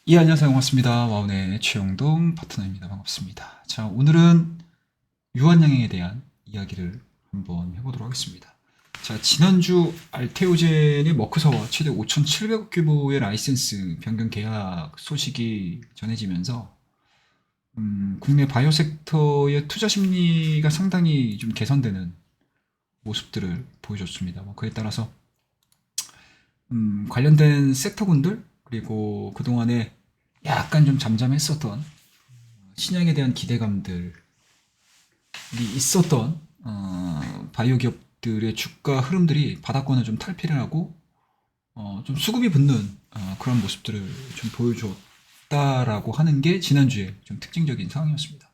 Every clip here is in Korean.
예, 안녕하세요. 반갑습니다. 와운의 최영동 파트너입니다. 반갑습니다. 자, 오늘은 유한양행에 대한 이야기를 한번 해보도록 하겠습니다. 자, 지난주 알테오젠의 머크사와 최대 5,700억 규모의 라이센스 변경 계약 소식이 전해지면서 국내 바이오 섹터의 투자 심리가 상당히 좀 개선되는 모습들을 보여줬습니다. 그에 따라서 관련된 섹터군들 그리고 그동안에 약간 좀 잠잠했었던 신약에 대한 기대감들이 있었던 바이오 기업들의 주가 흐름들이 바닥권을 좀 탈피를 하고 좀 수급이 붙는 그런 모습들을 좀 보여줬다라고 하는 게 지난주에 좀 특징적인 상황이었습니다.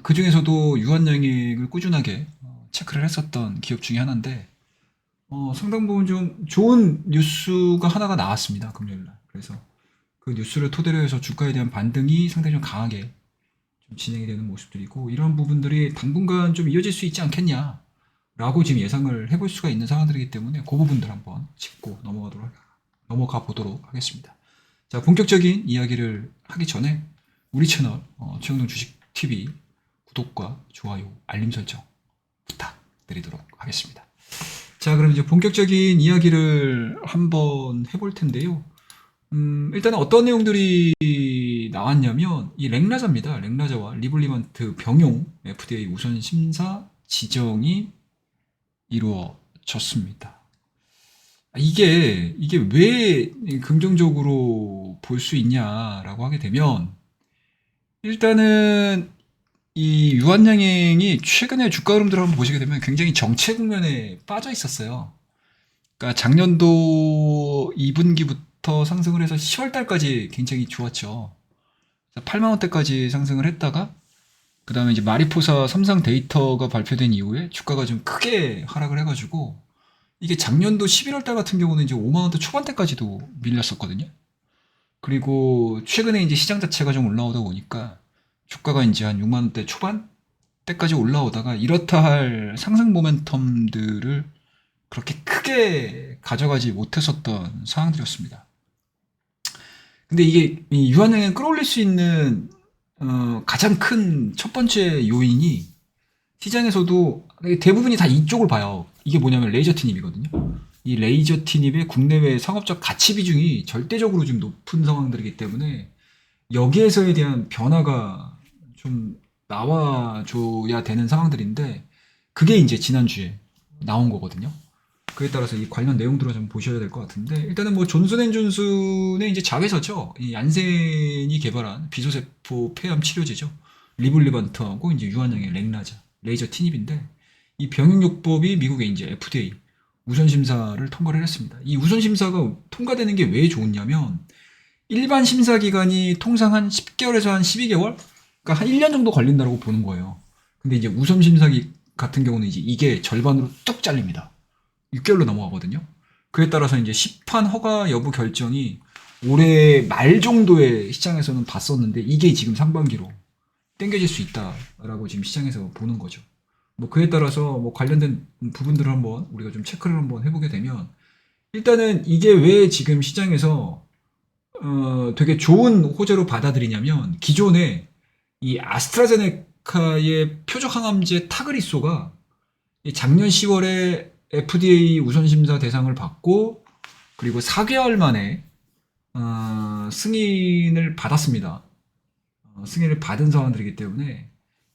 그 중에서도 유한양액을 꾸준하게 체크를 했었던 기업 중에 하나인데 상당 부분 좀 좋은 뉴스가 하나가 나왔습니다. 금요일날. 그래서 그 뉴스를 토대로 해서 주가에 대한 반등이 상당히 좀 강하게 좀 진행이 되는 모습들이고 이런 부분들이 당분간 좀 이어질 수 있지 않겠냐라고 지금 예상을 해볼 수가 있는 상황들이기 때문에 그 부분들 한번 짚고 넘어가 보도록 하겠습니다. 자, 본격적인 이야기를 하기 전에 우리 채널 최영동 주식TV 구독과 좋아요, 알림 설정 부탁드리도록 하겠습니다. 자, 그럼 이제 본격적인 이야기를 한번 해볼 텐데요. 일단 어떤 내용들이 나왔냐면 이 렉나자입니다. 렉나자와 리블리반트 병용 FDA 우선 심사 지정이 이루어졌습니다. 이게 왜 긍정적으로 볼 수 있냐라고 하게 되면 일단은 이 유한양행이 최근에 주가 흐름들을 한번 보시게 되면 굉장히 정체 국면에 빠져 있었어요. 그러니까 작년도 2분기부터 상승을 해서 10월 달까지 굉장히 좋았죠. 8만 원대까지 상승을 했다가 그 다음에 이제 마리포사 3상 데이터가 발표된 이후에 주가가 좀 크게 하락을 해가지고 이게 작년도 11월 달 같은 경우는 이제 5만 원대 초반대까지도 밀렸었거든요. 그리고 최근에 이제 시장 자체가 좀 올라오다 보니까 주가가 이제 한 6만 원대 초반 때까지 올라오다가 이렇다 할 상승 모멘텀들을 그렇게 크게 가져가지 못했었던 상황들이었습니다. 근데 이게 유한양행 끌어올릴 수 있는 가장 큰 첫 번째 요인이 시장에서도 대부분이 다 이쪽을 봐요. 이게 뭐냐면 레이저 티닙이거든요. 이 레이저 티닙의 국내외 상업적 가치 비중이 절대적으로 좀 높은 상황들이기 때문에 여기에서에 대한 변화가 좀 나와줘야 되는 상황들인데 그게 이제 지난주에 나온 거거든요. 그에 따라서 이 관련 내용들을 좀 보셔야 될 것 같은데 일단은 뭐 존슨앤존슨의 이제 자회사죠. 이 얀센이 개발한 비소세포 폐암 치료제죠. 리블리반트하고 이제 유한양의 렉나자 레이저 티닙인데 이 병용요법이 미국의 이제 FDA 우선 심사를 통과를 했습니다. 이 우선 심사가 통과되는 게 왜 좋냐면 일반 심사 기간이 통상 한 10개월에서 한 12개월, 그러니까 한 1년 정도 걸린다고 보는 거예요. 근데 이제 우선 심사기 같은 경우는 이제 이게 절반으로 뚝 잘립니다. 6개월로 넘어가거든요. 그에 따라서 이제 시판 허가 여부 결정이 올해 말 정도에 시장에서는 봤었는데 이게 지금 상반기로 땡겨질 수 있다라고 지금 시장에서 보는 거죠. 뭐 그에 따라서 뭐 관련된 부분들을 한번 우리가 좀 체크를 한번 해보게 되면 일단은 이게 왜 지금 시장에서 되게 좋은 호재로 받아들이냐면 기존에 이 아스트라제네카의 표적 항암제 타그리소가 작년 10월에 FDA 우선심사 대상을 받고 그리고 4개월 만에 승인을 받았습니다. 승인을 받은 상황들이기 때문에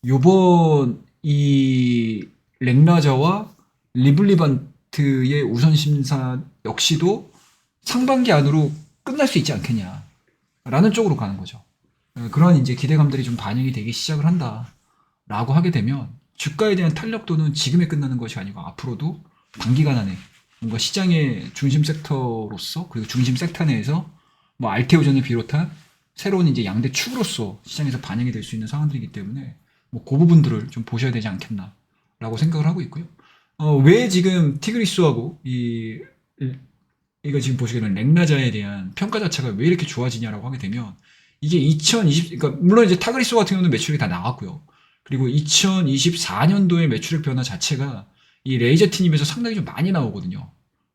요번 이 렉나자와 리블리반트의 우선심사 역시도 상반기 안으로 끝날 수 있지 않겠냐라는 쪽으로 가는 거죠. 그런 이제 기대감들이 좀 반영이 되기 시작을 한다라고 하게 되면 주가에 대한 탄력도는 지금에 끝나는 것이 아니고 앞으로도 단기간 안에 뭔가 시장의 중심 섹터로서 그리고 중심 섹터 내에서 뭐 알테오전을 비롯한 새로운 이제 양대 축으로서 시장에서 반영이 될 수 있는 상황들이기 때문에 뭐 그 부분들을 좀 보셔야 되지 않겠나라고 생각을 하고 있고요. 왜 지금 티그리스하고 이거 지금 보시게 되면 렉나자에 대한 평가 자체가 왜 이렇게 좋아지냐라고 하게 되면 이게 2020, 그러니까 물론 이제 타그리스 같은 경우는 매출이 다 나왔고요. 그리고 2024년도의 매출액 변화 자체가 이 레이저 티닙에서 상당히 좀 많이 나오거든요.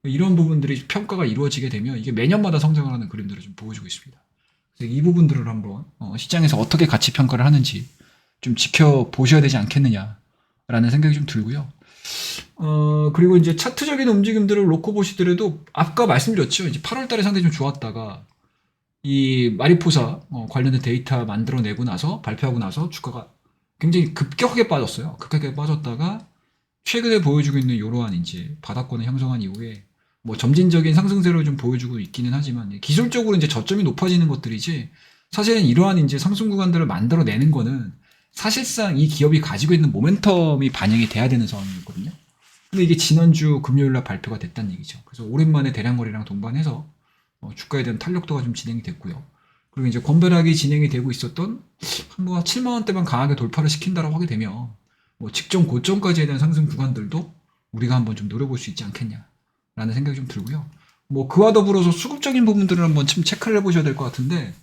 이런 부분들이 평가가 이루어지게 되면 이게 매년마다 성장을 하는 그림들을 좀 보여주고 있습니다. 그래서 이 부분들을 한번 시장에서 어떻게 가치 평가를 하는지 좀 지켜보셔야 되지 않겠느냐라는 생각이 좀 들고요. 그리고 이제 차트적인 움직임들을 놓고 보시더라도 아까 말씀드렸죠. 이제 8월 달에 상당히 좀 좋았다가 이 마리포사 관련된 데이터 만들어내고 나서 발표하고 나서 주가가 굉장히 급격하게 빠졌어요. 급격하게 빠졌다가 최근에 보여주고 있는 이러한 이제 바닥권을 형성한 이후에 뭐 점진적인 상승세를 좀 보여주고 있기는 하지만 기술적으로 이제 저점이 높아지는 것들이지 사실은 이러한 이제 상승 구간들을 만들어내는 거는 사실상 이 기업이 가지고 있는 모멘텀이 반영이 돼야 되는 상황이었거든요. 근데 이게 지난주 금요일 날 발표가 됐다는 얘기죠. 그래서 오랜만에 대량 거래랑 동반해서 주가에 대한 탄력도가 좀 진행이 됐고요. 그리고 이제 건배락이 진행이 되고 있었던 한번 7만 원대만 강하게 돌파를 시킨다라고 하게 되면 뭐 직전 고점까지에 대한 상승 구간들도 우리가 한번 좀 노려볼 수 있지 않겠냐라는 생각이 좀 들고요. 뭐 그와 더불어서 수급적인 부분들을 한번 좀 체크를 해보셔야 될 것 같은데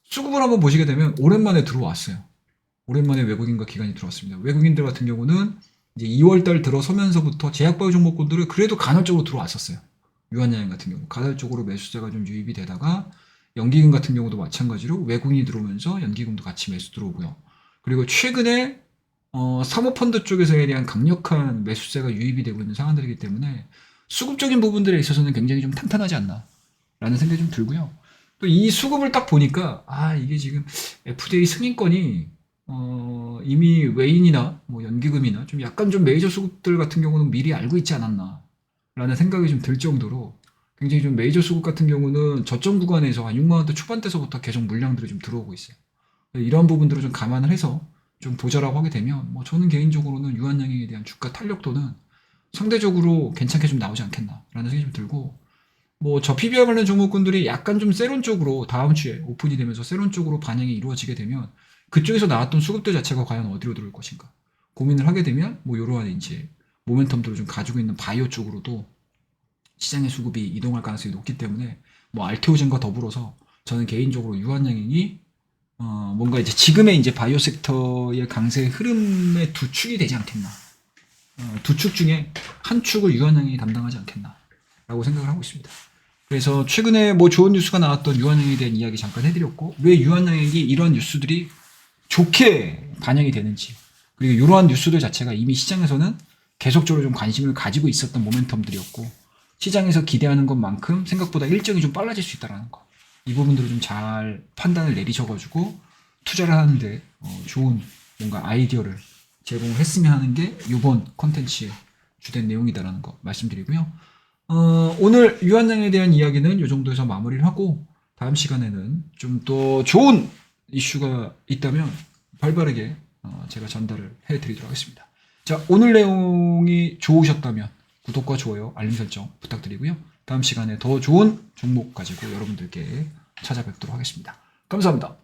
수급을 한번 보시게 되면 오랜만에 들어왔어요. 오랜만에 외국인과 기관이 들어왔습니다. 외국인들 같은 경우는 이제 2월달 들어서면서부터 제약바이오 종목군들을 그래도 간헐적으로 들어왔었어요. 유한양행 같은 경우 간헐적으로 매수세가 좀 유입이 되다가 연기금 같은 경우도 마찬가지로 외국인이 들어오면서 연기금도 같이 매수 들어오고요. 그리고 최근에 사모펀드 쪽에서에 대한 강력한 매수세가 유입이 되고 있는 상황들이기 때문에 수급적인 부분들에 있어서는 굉장히 좀 탄탄하지 않나라는 생각이 좀 들고요. 또 이 수급을 딱 보니까 이게 지금 FDA 승인권이 이미 외인이나 뭐 연기금이나 좀 약간 좀 메이저 수급들 같은 경우는 미리 알고 있지 않았나라는 생각이 좀 들 정도로 굉장히 좀 메이저 수급 같은 경우는 저점 구간에서 한 6만 원대 초반대서부터 계속 물량들이 좀 들어오고 있어요. 이런 부분들을 좀 감안을 해서 좀 보자라고 하게 되면 뭐 저는 개인적으로는 유한양행에 대한 주가 탄력도는 상대적으로 괜찮게 좀 나오지 않겠나라는 생각이 좀 들고 뭐 저 PBR 관련 종목군들이 약간 좀 세론 쪽으로 다음 주에 오픈이 되면서 세론 쪽으로 반영이 이루어지게 되면 그쪽에서 나왔던 수급들 자체가 과연 어디로 들어올 것인가 고민을 하게 되면 뭐 이러한 이제 모멘텀들을 좀 가지고 있는 바이오 쪽으로도 시장의 수급이 이동할 가능성이 높기 때문에 뭐 알테오젠과 더불어서 저는 개인적으로 유한양행이 뭔가 이제 지금의 이제 바이오 섹터의 강세 흐름의 두 축이 되지 않겠나. 두 축 중에 한 축을 유한양행이 담당하지 않겠나라고 생각을 하고 있습니다. 그래서 최근에 뭐 좋은 뉴스가 나왔던 유한양행에 대한 이야기 잠깐 해드렸고 왜 유한양행이 이런 뉴스들이 좋게 반영이 되는지 그리고 이러한 뉴스들 자체가 이미 시장에서는 계속적으로 좀 관심을 가지고 있었던 모멘텀들이었고 시장에서 기대하는 것만큼 생각보다 일정이 좀 빨라질 수 있다는 거. 이 부분들을 좀 잘 판단을 내리셔가지고 투자를 하는데 좋은 뭔가 아이디어를 제공했으면 하는 게 이번 컨텐츠의 주된 내용이다라는 거 말씀드리고요. 오늘 유한양에 대한 이야기는 이 정도에서 마무리를 하고 다음 시간에는 좀 더 좋은 이슈가 있다면 발빠르게 제가 전달을 해드리도록 하겠습니다. 자, 오늘 내용이 좋으셨다면 구독과 좋아요, 알림 설정 부탁드리고요. 다음 시간에 더 좋은 종목 가지고 여러분들께 찾아뵙도록 하겠습니다. 감사합니다.